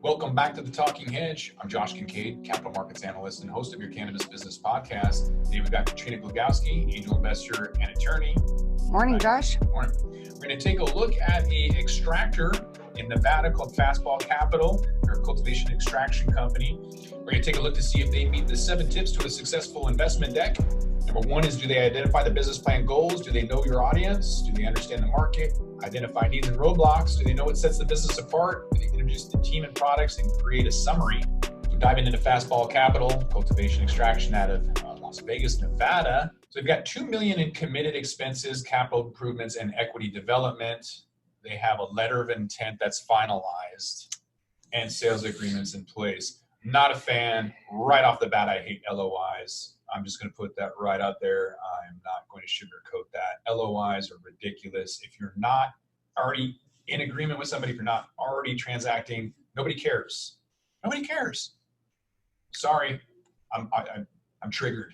Welcome back to the Talking Hedge. I'm Josh Kincaid, Capital Markets Analyst and host of your Cannabis Business Podcast. Today we've got Katrina Glogowski, angel investor and attorney. Morning, Josh. Morning. We're going to take a look at an extractor in Nevada called Fastball Capital. They're a cultivation extraction company. We're going to take a look to see if they meet the 7 tips to a successful investment deck. Number 1 is, do they identify the business plan goals? Do they know your audience? Do they understand the market? Identify needs and roadblocks? Do they know what sets the business apart? Do they introduce the team and products and create a summary? So diving into Fastball Capital, cultivation extraction out of Las Vegas, Nevada. So they've got $2 million in committed expenses, capital improvements, and equity development. They have a letter of intent that's finalized and sales agreements in place. Not a fan. Right off the bat, I hate LOIs. I'm just going to put that right out there. I'm not going to sugarcoat that. LOIs are ridiculous. If you're not already in agreement with somebody, if you're not already transacting, nobody cares. Nobody cares. Sorry, I'm triggered.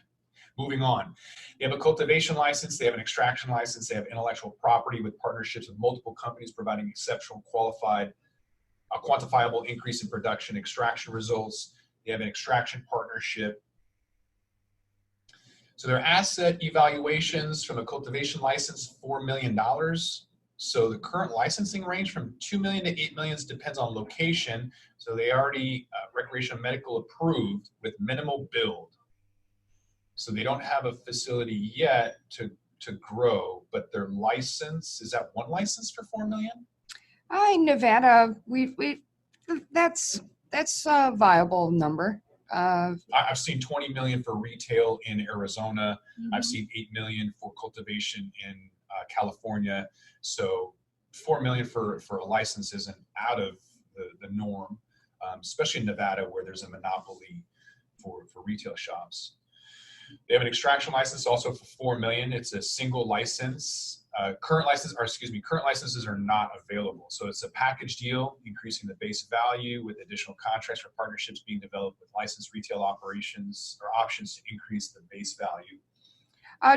Moving on. They have a cultivation license. They have an extraction license. They have intellectual property with partnerships with multiple companies providing exceptional, qualified, a quantifiable increase in production extraction results. They have an extraction partnership. So their asset evaluations from a cultivation license, $4 million. So the current licensing range from $2 million to $8 million depends on location. So they already recreational medical approved with minimal build. So they don't have a facility yet to grow, but their license, is that one license for $4 million? In Nevada, that's a viable number. I've seen 20 million for retail in Arizona. Mm-hmm. I've seen 8 million for cultivation in California. So 4 million for a license isn't out of the norm, especially in Nevada where there's a monopoly for retail shops. They have an extraction license also for 4 million. It's a single license. Current licenses are not available. So it's a package deal, increasing the base value with additional contracts for partnerships being developed with licensed retail operations or options to increase the base value.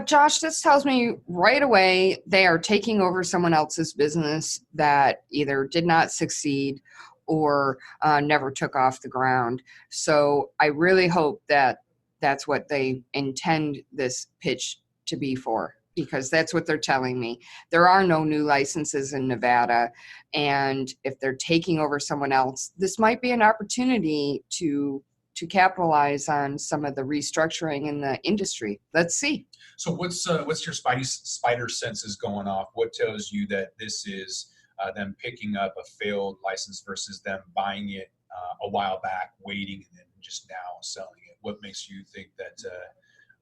Josh, this tells me right away they are taking over someone else's business that either did not succeed or never took off the ground. So I really hope that that's what they intend this pitch to be for, because that's what they're telling me. There are no new licenses in Nevada, and if they're taking over someone else, this might be an opportunity to capitalize on some of the restructuring in the industry. Let's see. So what's your spider senses going off? What tells you that this is them picking up a failed license versus them buying it a while back, waiting, and then just now selling it? What makes you think that?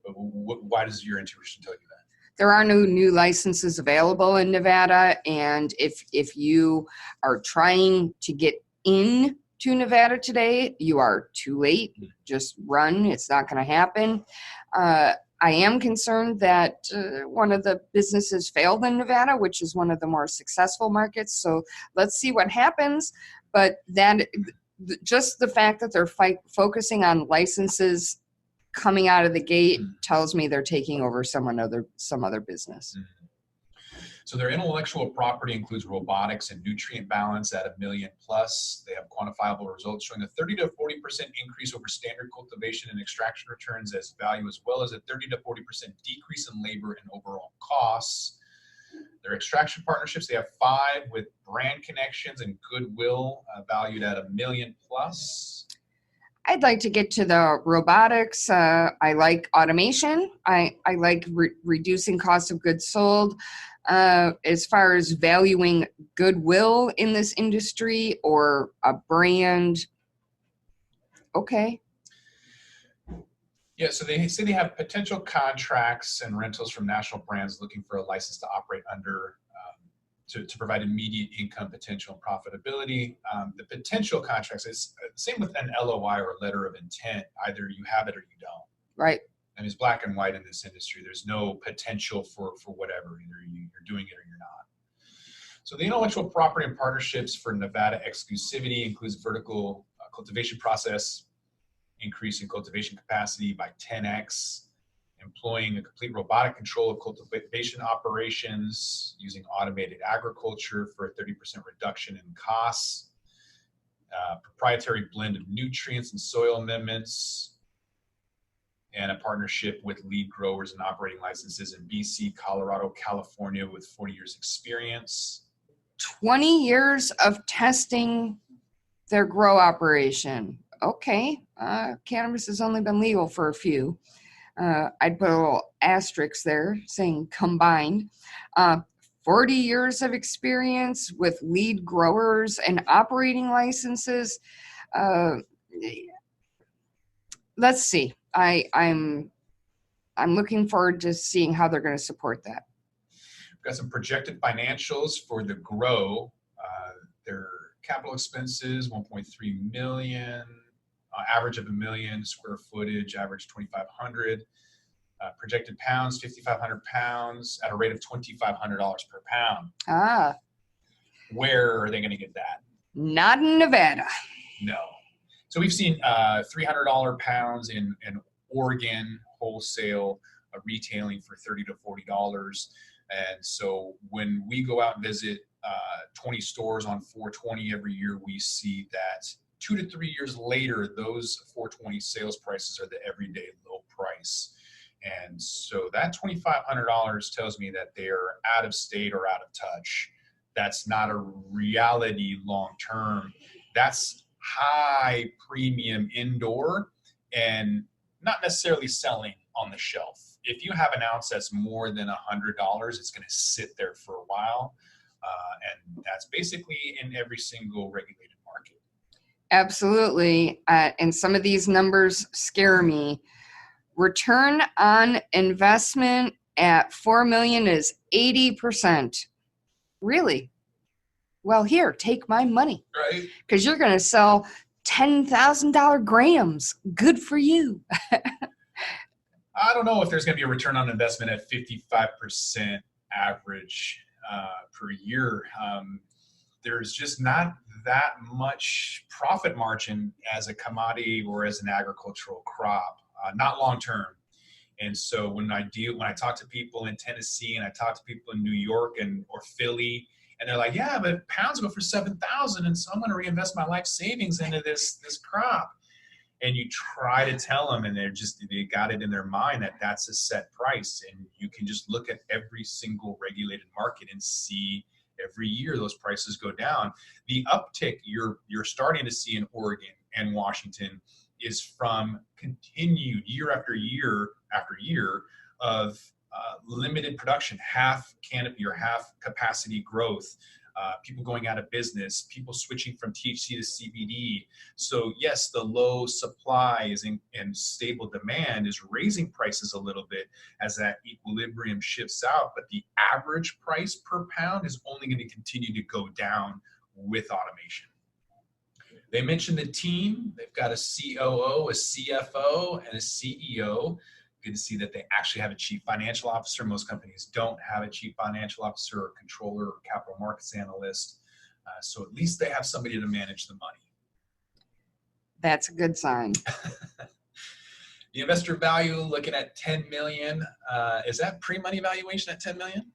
Why does your intuition tell you that? There are no new licenses available in Nevada, and if you are trying to get into Nevada today, you are too late. Just run. It's not going to happen. I am concerned that one of the businesses failed in Nevada, which is one of the more successful markets. So let's see what happens. But that just the fact that they're focusing on licenses coming out of the gate tells me they're taking over some other business. Mm-hmm. So their intellectual property includes robotics and nutrient balance at $1 million plus. They have quantifiable results showing a 30 to 40% increase over standard cultivation and extraction returns as value, as well as a 30 to 40% decrease in labor and overall costs. Their extraction partnerships, they have 5 with brand connections and goodwill valued at $1 million plus. I'd like to get to the robotics. I like automation. I like reducing cost of goods sold. As far as valuing goodwill in this industry or a brand, okay. Yeah, so they say they have potential contracts and rentals from national brands looking for a license to operate under to provide immediate income potential and profitability. The potential contracts is same with an LOI or a letter of intent. Either you have it or you don't. Right. And it's black and white in this industry. There's no potential for whatever. Either you're doing it or you're not. So the intellectual property and partnerships for Nevada exclusivity includes vertical cultivation process, increasing cultivation capacity by 10x, employing a complete robotic control of cultivation operations, using automated agriculture for a 30% reduction in costs, proprietary blend of nutrients and soil amendments, and a partnership with lead growers and operating licenses in BC, Colorado, California with 40 years experience. 20 years of testing their grow operation. Okay, cannabis has only been legal for a few. I'd put a little asterisk there saying combined. 40 years of experience with lead growers and operating licenses. Let's see. I'm looking forward to seeing how they're going to support that. We've got some projected financials for the grow. Their capital expenses, 1.3 million, average of 1 million, square footage, average 2,500. Projected pounds, 5,500 pounds at a rate of $2,500 per pound. Where are they going to get that? Not in Nevada. No. So we've seen $300 pounds in Oregon wholesale retailing for $30 to $40. And so when we go out and visit 20 stores on 420 every year, we see that 2 to 3 years later, those 420 sales prices are the everyday low price. And so that $2,500 tells me that they're out of state or out of touch. That's not a reality long term. That's high premium indoor and not necessarily selling on the shelf. If you have an ounce that's more than $100, it's going to sit there for a while. And that's basically in every single regulated market. Absolutely. And some of these numbers scare me. Return on investment at $4 million is 80%. Really? Well, here, take my money. Right. Because you're going to sell $10,000 grams. Good for you. I don't know if there's going to be a return on investment at 55% average per year. There's just not that much profit margin as a commodity or as an agricultural crop, not long term. And so when I talk to people in Tennessee and I talk to people in New York or Philly, and they're like, yeah, but pounds go for 7,000, and so I'm going to reinvest my life savings into this crop. And you try to tell them, and they got it in their mind that that's a set price. And you can just look at every single regulated market and see every year those prices go down. The uptick you're starting to see in Oregon and Washington is from continued year after year after year of limited production, half canopy or half capacity growth, people going out of business, people switching from THC to CBD. So yes, the low supply and stable demand is raising prices a little bit as that equilibrium shifts out, but the average price per pound is only going to continue to go down with automation. They mentioned the team. They've got a COO, a CFO, and a CEO. Good to see that they actually have a chief financial officer. Most companies don't have a chief financial officer or controller or capital markets analyst. So at least they have somebody to manage the money. That's a good sign. The investor value looking at 10 million. Is that pre-money valuation at 10 million?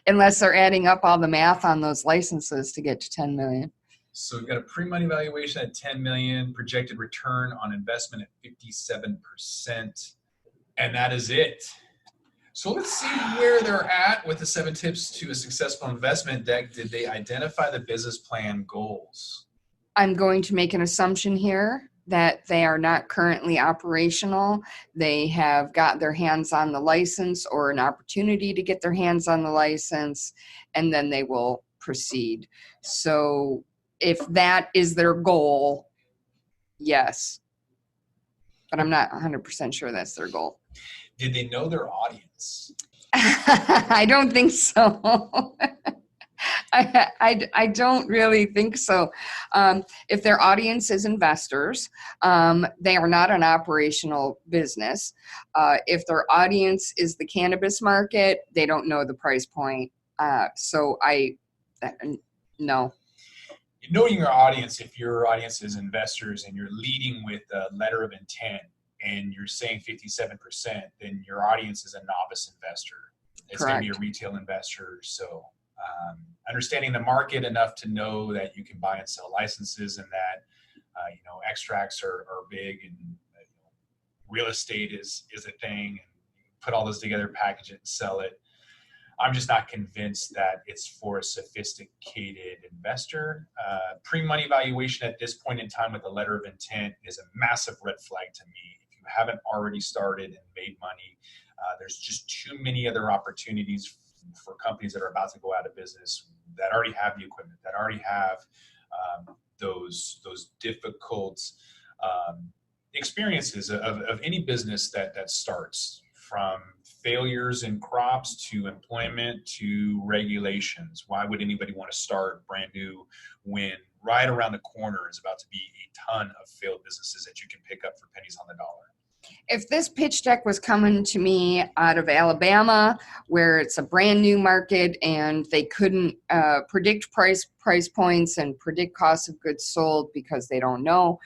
Unless they're adding up all the math on those licenses to get to 10 million. So we've got a pre-money valuation at 10 million, projected return on investment at 57%. And that is it. So let's see where they're at with the 7 tips to a successful investment deck. Did they identify the business plan goals? I'm going to make an assumption here that they are not currently operational. They have got their hands on the license or an opportunity to get their hands on the license, and then they will proceed. So if that is their goal, yes. But I'm not 100% sure that's their goal. Did they know their audience? I don't think so. I don't really think so. If their audience is investors, they are not an operational business. If their audience is the cannabis market, they don't know the price point. No. Knowing your audience, if your audience is investors and you're leading with a letter of intent and you're saying 57%, then your audience is a novice investor. It's going to be a retail investor. So understanding the market enough to know that you can buy and sell licenses, and that extracts are big, and real estate is a thing, and put all those together, package it, and sell it. I'm just not convinced that it's for a sophisticated investor. Pre-money valuation at this point in time with a letter of intent is a massive red flag to me. If you haven't already started and made money, there's just too many other opportunities for companies that are about to go out of business, that already have the equipment, that already have those difficult experiences of any business that starts, from failures in crops to employment to regulations. Why would anybody want to start brand new when right around the corner is about to be a ton of failed businesses that you can pick up for pennies on the dollar? If this pitch deck was coming to me out of Alabama, where it's a brand new market and they couldn't predict price points and predict cost of goods sold because they don't know,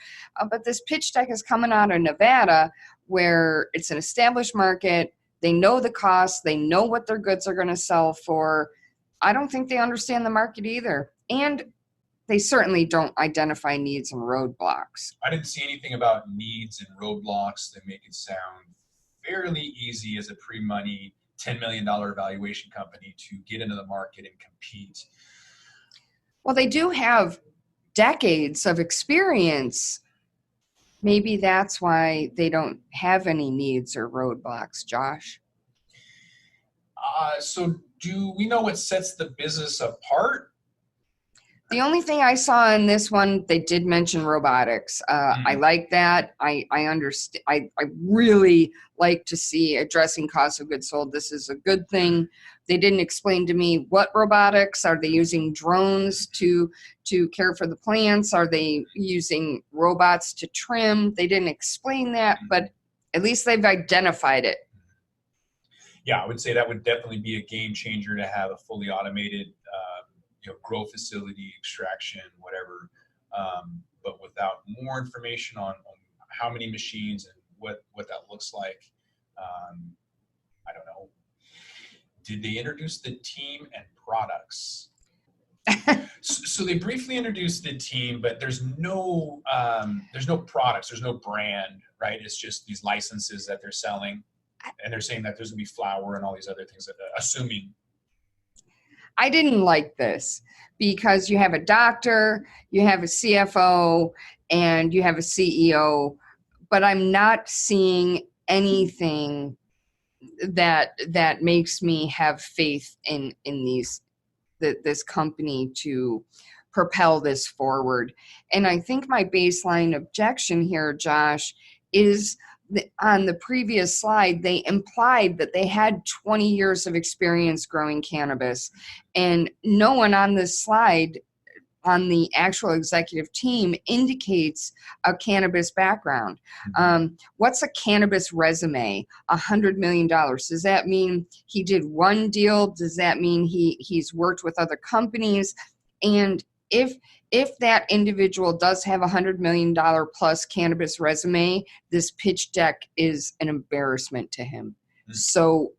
but this pitch deck is coming out of Nevada, where it's an established market. They know the cost. They know what their goods are going to sell for. I don't think they understand the market either. And they certainly don't identify needs and roadblocks. I didn't see anything about needs and roadblocks that make it sound fairly easy as a pre-money $10 million valuation company to get into the market and compete. Well, they do have decades of experience. Maybe that's why they don't have any needs or roadblocks, Josh. So do we know what sets the business apart? The only thing I saw in this one, they did mention robotics. I like that. I understand. I really like to see addressing cost of goods sold. This is a good thing. They didn't explain to me what robotics. Are they using drones to care for the plants? Are they using robots to trim? They didn't explain that, but at least they've identified it. Yeah, I would say that would definitely be a game changer to have a fully automated grow facility, extraction, whatever. But without more information on how many machines and what that looks like, I don't know. Did they introduce the team and products? So they briefly introduced the team, but there's no products, there's no brand, right? It's just these licenses that they're selling, and they're saying that there's gonna be flour and all these other things. Assuming. I didn't like this because you have a doctor, you have a CFO, and you have a CEO, but I'm not seeing anything that makes me have faith in this company to propel this forward. And I think my baseline objection here, Josh, is on the previous slide, they implied that they had 20 years of experience growing cannabis. And no one on this slide on the actual executive team indicates a cannabis background. What's a cannabis resume? $100 million. Does that mean he did one deal? Does that mean he's worked with other companies? And if that individual does have $100 million plus cannabis resume, this pitch deck is an embarrassment to him. So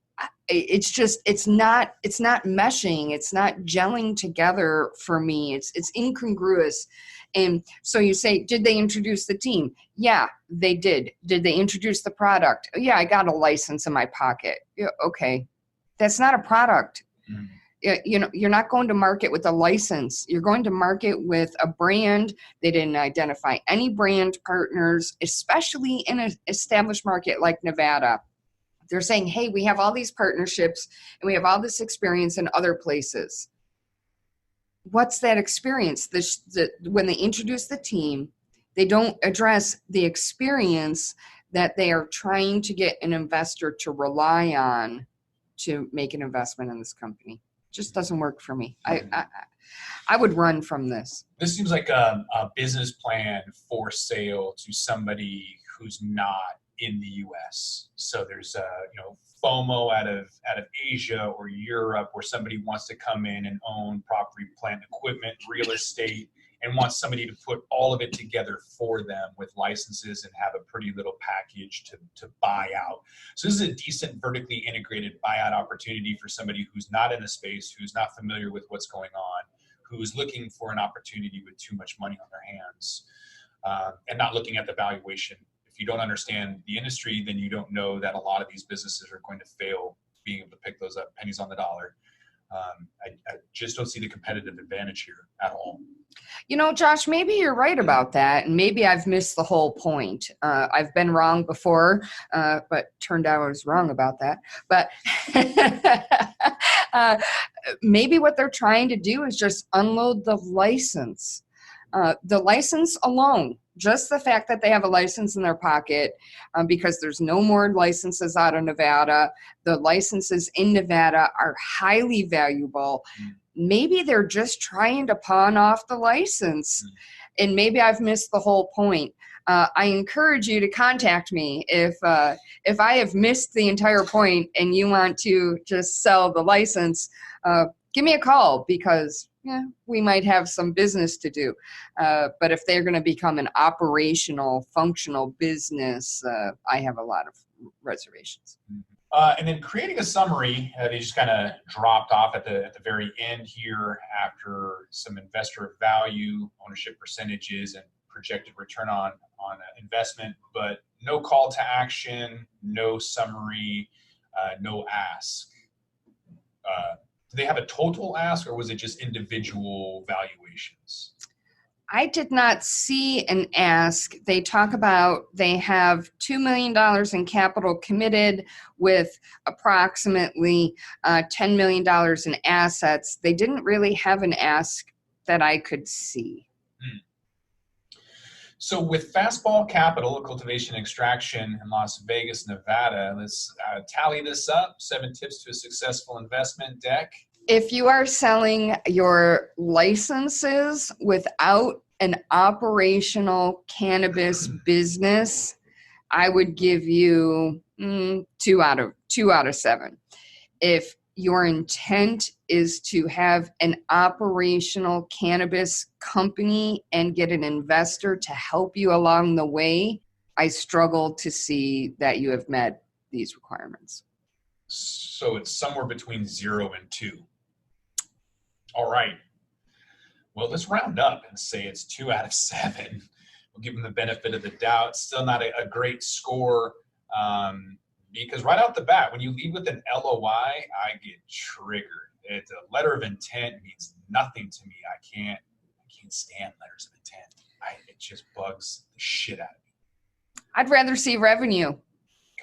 it's not meshing. It's not gelling together for me. It's incongruous. And so you say, did they introduce the team? Yeah, they did. Did they introduce the product? Yeah, I got a license in my pocket. Yeah, okay. That's not a product. You're not going to market with a license. You're going to market with a brand. They didn't identify any brand partners, especially in an established market like Nevada. They're saying, hey, we have all these partnerships and we have all this experience in other places. What's that experience? When they introduce the team, they don't address the experience that they are trying to get an investor to rely on to make an investment in this company. Just doesn't work for me. I would run from this. This seems like a business plan for sale to somebody who's not in the U.S. So there's FOMO out of Asia or Europe, where somebody wants to come in and own property, plant, equipment, real estate, and wants somebody to put all of it together for them with licenses and have a pretty little package to buy out. So this is a decent vertically integrated buyout opportunity for somebody who's not in the space, who's not familiar with what's going on, who's looking for an opportunity with too much money on their hands, and not looking at the valuation. If you don't understand the industry, then you don't know that a lot of these businesses are going to fail being able to pick those up pennies on the dollar. I just don't see the competitive advantage here at all. You know, Josh, maybe you're right about that, and maybe I've missed the whole point. I've been wrong before, but turned out I was wrong about that. But maybe what they're trying to do is just unload the license. The license alone, just the fact that they have a license in their pocket, because there's no more licenses out of Nevada. The licenses in Nevada are highly valuable. Maybe they're just trying to pawn off the license, and maybe I've missed the whole point. I encourage you to contact me if I have missed the entire point and you want to just sell the license. Give me a call, because we might have some business to do. But if they're going to become an operational, functional business, I have a lot of reservations. And then creating a summary, they just kind of dropped off at the very end here after some investor value, ownership percentages, and projected return on investment, but no call to action, no summary, no ask. Do they have a total ask, or was it just individual valuations? I did not see an ask. They talk about they have $2 million in capital committed with approximately $10 million in assets. They didn't really have an ask that I could see. So with Fastball Capital, cultivation extraction in Las Vegas, Nevada, let's tally this up. 7 tips to a successful investment deck. If you are selling your licenses without an operational cannabis business, I would give you 2 out of 7. If your intent is to have an operational cannabis company and get an investor to help you along the way, I struggle to see that you have met these requirements. So it's somewhere between 0 and 2. All right. Well, let's round up and say it's 2 out of 7. We'll give them the benefit of the doubt. Still not a great score. Because right out the bat, when you lead with an LOI, I get triggered. It's a letter of intent means nothing to me. I can't stand letters of intent. It just bugs the shit out of me. I'd rather see revenue.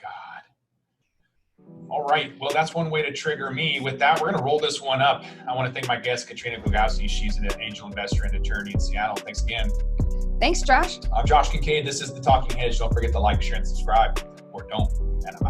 God. All right. Well, that's one way to trigger me. With that, we're going to roll this one up. I want to thank my guest, Katrina Glogowski. She's an angel investor and attorney in Seattle. Thanks again. Thanks, Josh. I'm Josh Kincaid. This is the Talking Hedge. Don't forget to like, share, and subscribe. Or don't. And I'm out.